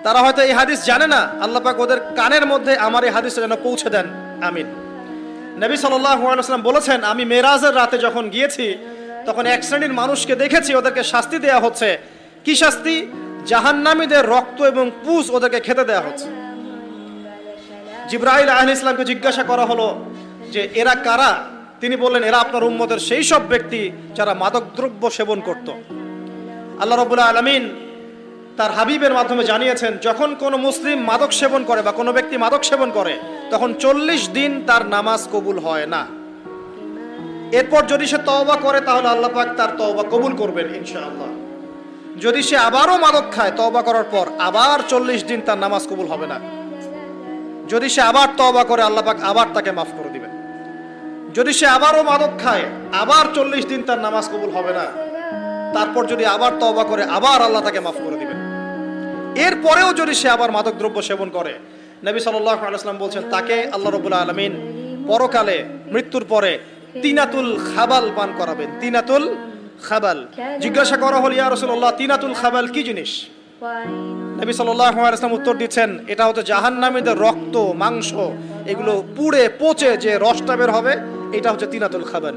তারা হয়তো এই হাদিস জানে না, আল্লাহ পাক ওদের কানের মধ্যে আমার এই হাদিসটা যেন পৌঁছে দেন, আমিন। নবী সাল্লাল্লাহু আলাইহি ওয়াসাল্লাম বলেছেন, আমি মেরাজের রাতে যখন গিয়েছি তখন এক শ্রেণীর মানুষকে দেখেছি, ওদেরকে শাস্তি দেয়া হচ্ছে। কি শাস্তি? জাহান্নামীদের রক্ত এবং পুঁজ ওদেরকে খেতে দেয়া হচ্ছে। জিবরাইল আলাইহিস সালামকে জিজ্ঞাসা করা হলো যে এরা কারা? তিনি বললেন, এরা আপনার উম্মতের সেই সব ব্যক্তি যারা মাদকদ্রব্য সেবন করত। আল্লাহ রাব্বুল আলামিন তার হাবিবের মাধ্যমে জানিয়েছেন, যখন কোনো মুসলিম মাদক সেবন করে বা কোনো ব্যক্তি মাদক সেবন করে তখন 40 দিন তার নামাজ কবুল হয় না। এরপর যদি সে তওবা করে তাহলে আল্লাহ পাক তার তওবা কবুল করবেন ইনশাআল্লাহ। যদি সে আবারও মাদক খায় তওবা করার পর, আবার 40 দিন তার নামাজ কবুল হবে না। যদি সে আবার তওবা করে আল্লাহ পাক আবার তাকে মাফ করে দিবেন। যদি সে আবারও মাদক খায় আবার 40 দিন তার নামাজ কবুল হবে না। তারপর যদি আবার তওবা করে আবার আল্লাহ তাকে মাফ করে দিবেন। এরপরেও যদি সে আবার মাদক দ্রব্য সেবন করে, নবী সাল্লাল্লাহু আলাইহি ওয়াসাল্লাম বলছেন তাকে আল্লাহ রাব্বুল আলামিন পরকালে মৃত্যুর পরে তিনাতুল খাবাল পান করাবেন। তিনাতুল খাবাল। জিজ্ঞাসা করা হল, ইয়া রাসূলুল্লাহ, তিনাতুল খাবাল কি জিনিস? নবী সাল্লাল্লাহু আলাইহি ওয়াসাল্লাম উত্তর দিচ্ছেন, এটা হচ্ছে জাহান্নামীদের রক্ত, মাংস, এগুলো পুড়ে পচে যে রসটা বের হবে, এটা হচ্ছে তিনাতুল খাবাল।